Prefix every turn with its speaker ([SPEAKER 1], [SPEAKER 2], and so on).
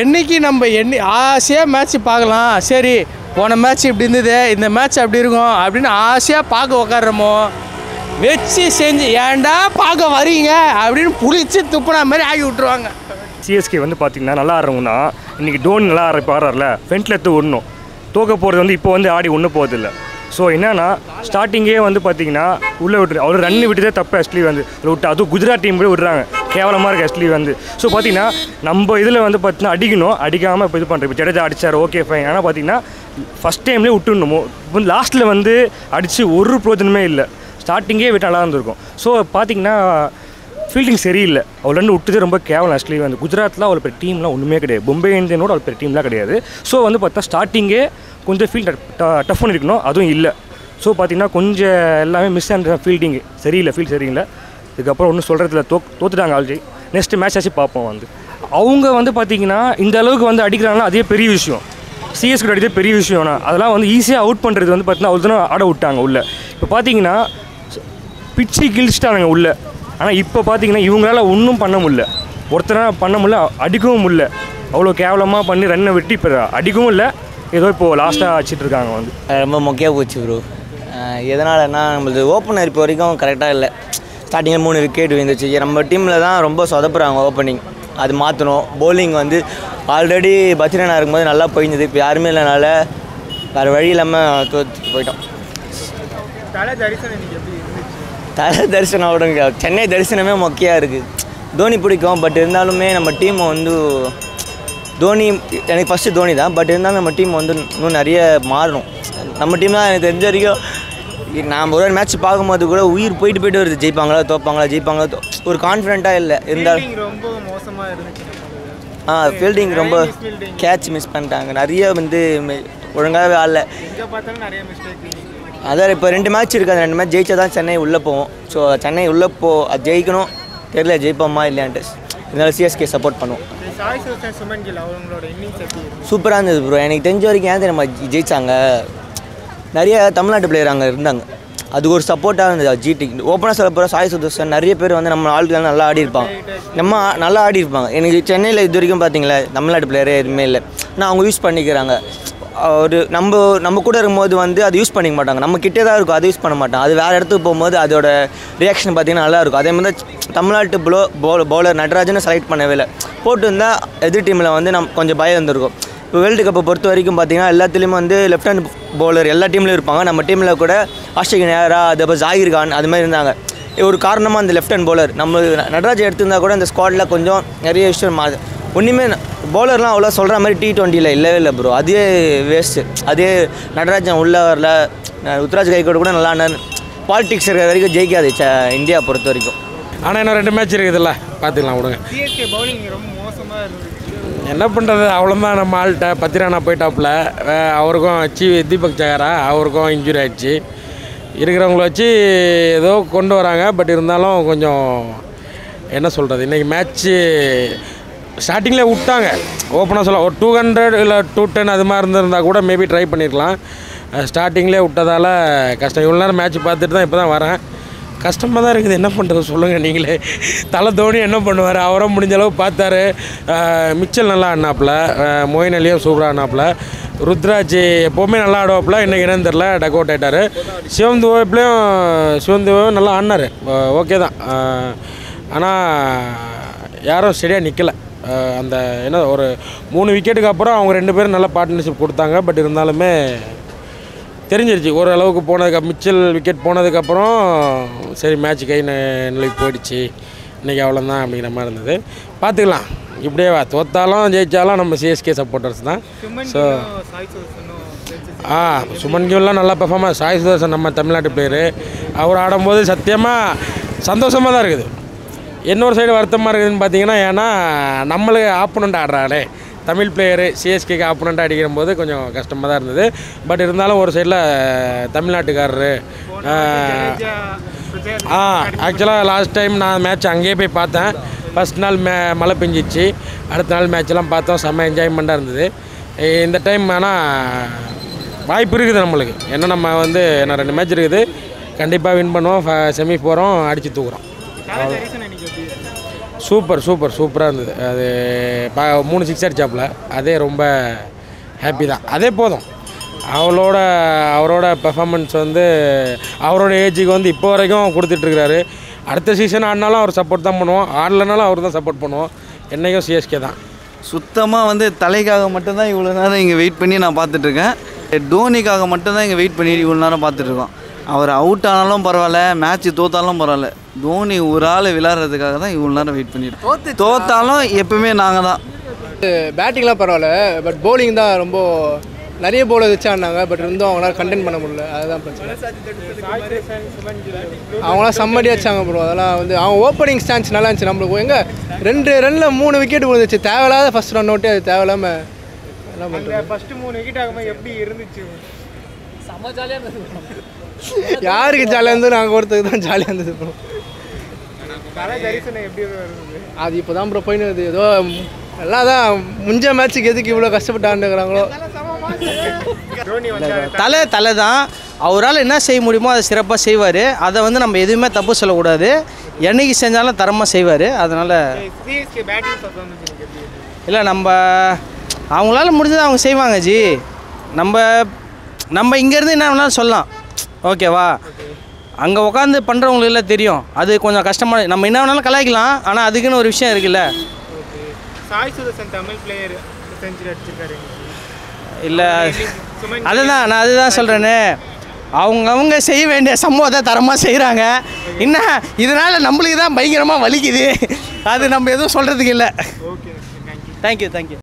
[SPEAKER 1] என்னைக்கு நம்ம ஆசையாக மேட்ச் பார்க்கலாம், சரி போன மேட்ச் இப்படி இருந்தது, இந்த மேட்ச் அப்படி இருக்கும் அப்படின்னு ஆசையாக பார்க்க உக்காடுறோமோ வச்சு செஞ்சு ஏன்டா பார்க்க வரீங்க அப்படின்னு புளிச்சு துப்புனா மாதிரி ஆகி விட்டுருவாங்க.
[SPEAKER 2] சிஎஸ்கே வந்து பார்த்திங்கன்னா நல்லா ஆடுறவங்கன்னா இன்றைக்கி டோனி நல்லா இப்போ ஆடுறாருல ஃப்ரண்ட்டில் எடுத்து விடணும். தோக்க போகிறது வந்து இப்போ வந்து ஆடி ஒன்றும் போகிறதில்ல. ஸோ என்னன்னா ஸ்டார்டிங்கே வந்து பார்த்திங்கன்னா உள்ளே விட்டுரு அவர் ரன்னு விட்டுதே தப்பு. ஆக்சுவலி வந்து விட்டு அதுவும் குஜராத் டீம் கூட விடுறாங்க, கேவலமாக இருக்குது ஆக்சுவலி வந்து. ஸோ பார்த்திங்கன்னா நம்ம இதில் வந்து பார்த்திங்கன்னா அடிக்கணும், அடிக்காமல் இப்போ இது பண்ணுறோம். இப்போ ஜடேஜா அடித்தார், ஓகே ஃபைன். ஆனால் பார்த்திங்கன்னா ஃபஸ்ட் டைம்லேயே விட்டுணுமோ இப்போ லாஸ்ட்டில் வந்து அடித்து ஒரு பிரோஜனமே இல்லை. ஸ்டார்டிங்கே விட்டு நல்லா இருந்திருக்கும். ஸோ பார்த்திங்கன்னா ஃபீல்டிங் சரியில்லை. அவர் ரெண்டு விட்டுதே ரொம்ப கேவலம். ஆக்சுவலி வந்து குஜராத்தில் அவ்வளோ பெரிய டீம்லாம் ஒன்றுமே கிடையாது, மும்பை இந்தியனோட அவ்வளோ பெரிய டீம்லாம் கிடையாது. ஸோ வந்து பார்த்தா ஸ்டார்டிங்கே கொஞ்சம் ஃபீல்ட் டஃப் பண்ணியிருக்கணும், அதுவும் இல்லை. ஸோ பார்த்திங்கன்னா கொஞ்சம் எல்லாமே மிஸ் ஆன ஃபீல்டிங்கு சரியில்லை, ஃபீல்ட் சரியில்லை. இதுக்கப்புறம் ஒன்றும் சொல்கிறதுல தோத்துட்டாங்க ஆல்ரெடி. நெக்ஸ்ட் மேட்ச் ஆச்சு பார்ப்போம். வந்து அவங்க வந்து பார்த்திங்கன்னா இந்த அளவுக்கு வந்து அடிக்கிறாங்கன்னா அதே பெரிய விஷயம். சிஎஸ்கே அடித்தே பெரிய விஷயம்னா அதெல்லாம் வந்து ஈஸியாக அவுட் பண்ணுறது வந்து பார்த்திங்கன்னா அவ்வளோ தானே ஆட விட்டாங்க உள்ளே. இப்போ பார்த்திங்கன்னா பிச்சு கிழிச்சிட்டாங்க உள்ளே. ஆனால் இப்போ பார்த்திங்கன்னா இவங்களால ஒன்றும் பண்ண முடியல, ஒருத்தராக பண்ண முடியல, அடிக்கவும் முடியல. அவ்வளோ கேவலமாக பண்ணி ரன்னை விட்டு இப்போ அடிக்கவும் இல்லை, ஏதோ இப்போது லாஸ்ட்டாக வச்சுட்டு இருக்காங்க. வந்து
[SPEAKER 3] ரொம்ப மொக்கையாக போச்சு ப்ரோ. எதனாலன்னா நம்மளது ஓப்பனர் இப்போ வரைக்கும் கரெக்டாக இல்லை. ஸ்டார்டிங்கில் 3 விக்கெட் விழுந்துச்சு. நம்ம டீமில் தான் ரொம்ப சொதப்புறாங்க ஓப்பனிங், அது மாற்றணும். பவுலிங் வந்து ஆல்ரெடி பத்ரனா இருக்கும்போது நல்லா போயிருந்தது, இப்போ யாருமே இல்லைனால வேறு வழி இல்லாமல் தோற்று போயிட்டோம். தலை தரிசனம் விடுங்க, சென்னை தரிசனமே மொக்கையாக இருக்குது. தோனி பிடிக்கும், பட் இருந்தாலுமே நம்ம டீமை வந்து தோனி எனக்கு ஃபஸ்ட்டு தோனி தான், பட் இருந்தாலும் நம்ம டீம் வந்து இன்னும் நிறைய மாறணும். நம்ம டீம் தான் எனக்கு தெரிஞ்ச வரைக்கும் நான் ஒரு மேட்ச் பார்க்கும்போது கூட உயிர் போயிட்டு வருது. ஜெயிப்பாங்களா ஜெயிப்பாங்களா ஒரு கான்ஃபிடென்ட்டாக இல்லை. இருந்தாலும்
[SPEAKER 4] ரொம்ப மோசமாக இருந்துச்சு.
[SPEAKER 3] ஃபீல்டிங் ரொம்ப கேட்ச் மிஸ் பண்ணிட்டாங்க, நிறைய வந்து ஒழுங்காகவே ஆடல.
[SPEAKER 4] எங்கே பார்த்தாலும் நிறைய மிஸ்டேக்.
[SPEAKER 3] அதான் இப்போ 2 மேட்ச் இருக்குது, அந்த 2 மேட்ச் ஜெயிச்சா தான் சென்னை உள்ளே போவோம். ஸோ சென்னை உள்ளே அது ஜெயிக்கணும், தெரியல ஜெயிப்போமா இல்லையான்ட்டு. இதனால் சிஎஸ்கே சப்போர்ட் பண்ணுவோம். சூப்பராக இருந்தது ப்ரோ. எனக்கு தெரிஞ்ச வரைக்கும் ஏன் நம்ம ஜெயிச்சாங்க, நிறைய தமிழ்நாட்டு பிளேயர் அங்கே இருந்தாங்க, அது ஒரு சப்போர்ட்டாக இருந்தது ஜிடிக்கு. ஓப்பனாக சொல்ல போகிற சாய் சுதர்சன் நிறைய பேர் வந்து நம்ம ஆளுக்கு நல்லா ஆடி இருப்பாங்க, நம்ம நல்லா ஆடி இருப்பாங்க. எனக்கு சென்னையில் இது வரைக்கும் பார்த்தீங்களா தமிழ்நாட்டு பிளேயரே எதுவுமே இல்லை. ஆனால் அவங்க யூஸ் பண்ணிக்கிறாங்க. ஒரு நம்ம கூட இருக்கும்போது வந்து அது யூஸ் பண்ணிக்க மாட்டாங்க, நம்ம கிட்டே தான் இருக்கும், அதை யூஸ் பண்ண மாட்டாங்க. அது வேறு இடத்துக்கு போகும்போது அதோட ரியாக்ஷன் பார்த்திங்கன்னா நல்லாயிருக்கும். அதே மாதிரி தமிழ்நாட்டு பவுலர் நடராஜனை செலக்ட் பண்ணவே இல்லை, போட்டு இருந்தால் எதிர் டீமில் வந்து கொஞ்சம் பயம் இருந்திருக்கும். இப்போ வேர்ல்டு கப்பை பொறுத்த வரைக்கும் பார்த்திங்கன்னா எல்லாத்துலேயுமே வந்து லெஃப்ட் ஹேண்ட் பவுலர் எல்லா டீம்லேயும் இருப்பாங்க. நம்ம டீமில் கூட ஆஷிக் நேரா, அதுக்கப்புறம் ஜாகிர் கான் அது மாதிரி இருந்தாங்க. ஒரு காரணமாக அந்த லெஃப்ட் ஹேண்ட் பவுலர் நம்ம நடராஜ் எடுத்திருந்தால் கூட அந்த ஸ்குவாடில் கொஞ்சம் நிறைய விஷயம் ஒன்றுமே பவுலர்லாம் அவ்வளோ சொல்கிற மாதிரி T20 இல்லவே இல்லை ப்ரோ. அதே வேஸ்ட்டு. அதே நடராஜன் உள்ளே வரல, ருத்ராஜ் கைக்கோடு கூட நல்லா பாலிடிக்ஸ் இருக்கிற வரைக்கும் ஜெயிக்காது இந்தியா பொறுத்த வரைக்கும்.
[SPEAKER 1] ஆனால் இன்னும் 2 மேட்ச் இருக்குதுல்ல, பார்த்துக்கலாம் விடுங்க.
[SPEAKER 4] சிஎஸ்கே பவுலிங் ரொம்ப மோசமாக இருந்துச்சு.
[SPEAKER 1] என்ன பண்ணுறது, அவ்வளோதான். நம்ம ஆள்கிட்ட பத்திரானா போயிட்டாப்புல, அவருக்கும் தீபக் சகாரா அவருக்கும் இன்ஜுரி ஆகிடுச்சு. இருக்கிறவங்கள வச்சு ஏதோ கொண்டு வராங்க. பட் இருந்தாலும் கொஞ்சம் என்ன சொல்கிறது, இன்றைக்கி மேட்ச்சு ஸ்டார்டிங்கில் விட்டாங்க. ஓப்பனாக சொல்ல ஒரு 200 இல்லை 210 அது மாதிரி இருந்திருந்தால் கூட மேபி ட்ரை பண்ணியிருக்கலாம். ஸ்டார்டிங்லேயே விட்டதால் கஷ்டம். இவ்வளோ நேரம் மேட்ச் பார்த்துட்டு தான் இப்போ தான் வரேன். கஷ்டமாக தான் இருக்குது, என்ன பண்ணுறது சொல்லுங்கள் நீங்களே. தலை தோனி என்ன பண்ணுவார், அவரும் முடிஞ்ச அளவு பார்த்தாரு. மிச்சல் நல்லா ஆடினாப்புல, மொயின் அலியும் சூப்பராக ஆடினாப்புல. ருத்ராஜ் எப்போவுமே நல்லா ஆடுவாப்புல, இன்றைக்கி என்னன்னு தெரில டக் அவுட் ஆகிட்டார். சிவந்துவும் நல்லா ஆடினார், ஓகே தான். ஆனால் யாரும் சரியாக நிற்கலை. அந்த என்ன ஒரு 3 விக்கெட்டுக்கு அப்புறம் அவங்க 2 பேரும் நல்லா பார்ட்னர்ஷிப் கொடுத்தாங்க. பட் இருந்தாலுமே தெரிஞ்சிருச்சு ஓரளவுக்கு போனதுக்கு மிச்சல் விக்கெட் போனதுக்கப்புறம் சரி மேட்ச் கை நிலைக்கு போயிடுச்சு, இன்றைக்கி அவ்வளோதான் அப்படிங்கிற மாதிரி இருந்தது. பார்த்துக்கலாம், இப்படியே தோத்தாலும் ஜெயித்தாலும் நம்ம சிஎஸ்கே சப்போர்ட்டர்ஸ் தான். ஸோ சுமன் கிவ்லாம் நல்லா பெர்ஃபார்மன்ஸ். சாய் சுதர்சன் நம்ம தமிழ்நாட்டு பிளேயரு, அவர் ஆடும்போது சத்தியமாக சந்தோஷமாக தான் இருக்குது. இன்னொரு சைடு வருத்தமாக இருக்குதுன்னு பார்த்தீங்கன்னா, ஏன்னா நம்மளுக்கு ஆப்போனண்ட் ஆடுறாங்களே தமிழ் பிளேயரு, சிஎஸ்கேக்கு ஆப்போனண்ட்டாக அடிக்கிற போது கொஞ்சம் கஷ்டமாக தான் இருந்தது. பட் இருந்தாலும் ஒரு சைடில் தமிழ்நாட்டுக்காரரு ஆக்சுவலாக லாஸ்ட் டைம் நான் மேட்ச் அங்கேயே போய் பார்த்தேன். ஃபஸ்ட் நாள் மழை பெஞ்சிச்சு, அடுத்த நாள் மேட்ச்லாம் பார்த்தோம், செம்ம என்ஜாய்மெண்ட்டாக இருந்தது. இந்த டைம் ஆனால் வாய்ப்பு இருக்குது நம்மளுக்கு. ஏன்னா நம்ம வந்து என்ன 2 மேட்ச் இருக்குது, கண்டிப்பாக வின் பண்ணுவோம், செமி போகிறோம், அடித்து தூக்குறோம். சூப்பராக இருந்தது. அது 3 6 அடிச்சாப்புல, அதே ரொம்ப ஹாப்பி தான். அதே போதும். அவரோட பெர்ஃபார்மன்ஸ் வந்து அவரோட ஏஜுக்கு வந்து இப்போ வரைக்கும் கொடுத்துட்ருக்காரு. அடுத்த சீசன் ஆடினாலும் அவர் சப்போர்ட் தான் பண்ணுவோம், ஆடலைனாலும் அவர் தான் சப்போர்ட் பண்ணுவோம். என்றைக்கும் சிஎஸ்கே தான்.
[SPEAKER 5] சுத்தமாக வந்து தலைக்காக மட்டும்தான் இவ்வளோ நேரம் இங்கே வெயிட் பண்ணி நான் பார்த்துட்ருக்கேன். டோனிக்காக மட்டும்தான் இங்கே வெயிட் பண்ணி இவ்வளோ நேரம் பார்த்துட்ருக்கோம். அவர் அவுட் ஆனாலும் பரவாயில்ல, மேட்ச்சு தோத்தாலும் பரவாயில்ல, தோனி ஒரு ஆள் விளையாடுறதுக்காக தான் இவ்வளோ நேரம் வெயிட் பண்ணிட்டு. தோத்தாலும் எப்பவுமே நாங்கள் தான்.
[SPEAKER 6] பேட்டிங்லாம் பரவாயில்ல, பட் பவுலிங் தான் ரொம்ப நிறைய பவுலர் வச்சு ஆடினாங்க. பட் இருந்தும் அவங்களால கண்டெயின் பண்ண முடியல, அதுதான் பிரச்சனை. அவங்களாம் செம்மடியாக வச்சாங்க ப்ரோ. அதெல்லாம் வந்து அவங்க ஓப்பனிங் ஸ்டான்ஸ் நல்லா இருந்துச்சு. நம்மளுக்கு எங்கே 2 ரனில் 3 விக்கெட் விழுந்துச்சு. தேவையில்லாத ஃபஸ்ட் ரன் அவுட்டு, அது தேவையில்லாமல் எல்லாம் பண்ணுறாங்க.
[SPEAKER 4] ஃபஸ்ட்டு 3 விக்கெட் ஆகும்போது எப்படி இருந்துச்சு?
[SPEAKER 7] செம்ம ஜாலியாக இருந்தது.
[SPEAKER 6] யாருக்கு ஜாலியாக இருந்தது? நாங்கள் ஒருத்தருக்கு தான் ஜாலியாக இருந்தது ப்ரோ.
[SPEAKER 4] தலை தரிசனம் எப்படி இருந்தது?
[SPEAKER 6] அது இப்போ தான் ப்ரோ போயின்னு வருது. ஏதோ எல்லாம் தான் முஞ்ச மேட்ச்சுக்கு எதுக்கு இவ்வளோ கஷ்டப்பட்டு ஆண்டுக்கிறாங்களோ.
[SPEAKER 8] தலை தான். அவரால் என்ன செய்ய முடியுமோ அதை சிறப்பாக செய்வார். அதை வந்து நம்ம எதுவுமே தப்பு சொல்லக்கூடாது. என்னைக்கு செஞ்சாலும் தரமாக செய்வார். அதனால் இல்லை, நம்ம அவங்களால முடிஞ்சதை அவங்க செய்வாங்க ஜி. நம்ம இங்கேருந்து என்ன வேணாலும் சொல்லலாம், ஓகேவா? அங்கே உட்காந்து பண்ணுறவங்களுக்கு தெரியும் அது கொஞ்சம் கஷ்டமான. நம்ம என்ன வேணாலும் கலாய்க்கலாம், ஆனால் அதுக்குன்னு ஒரு விஷயம் இருக்குல்ல.
[SPEAKER 4] சாய் சுதர்சன் தமிழ் பிளேயர் செஞ்சுரி அடிச்சிருக்காரு.
[SPEAKER 8] இல்லை, அதுதான் சொல்கிறேன்னு. அவங்க செய்ய வேண்டிய சம்பவத்தை தரமாக செய்கிறாங்க. என்ன இதனால் நம்மளுக்கு தான் பயங்கரமாக வலிக்குது. அது நம்ம எதுவும் சொல்கிறதுக்கு இல்லை.
[SPEAKER 4] Okay,
[SPEAKER 8] thank you.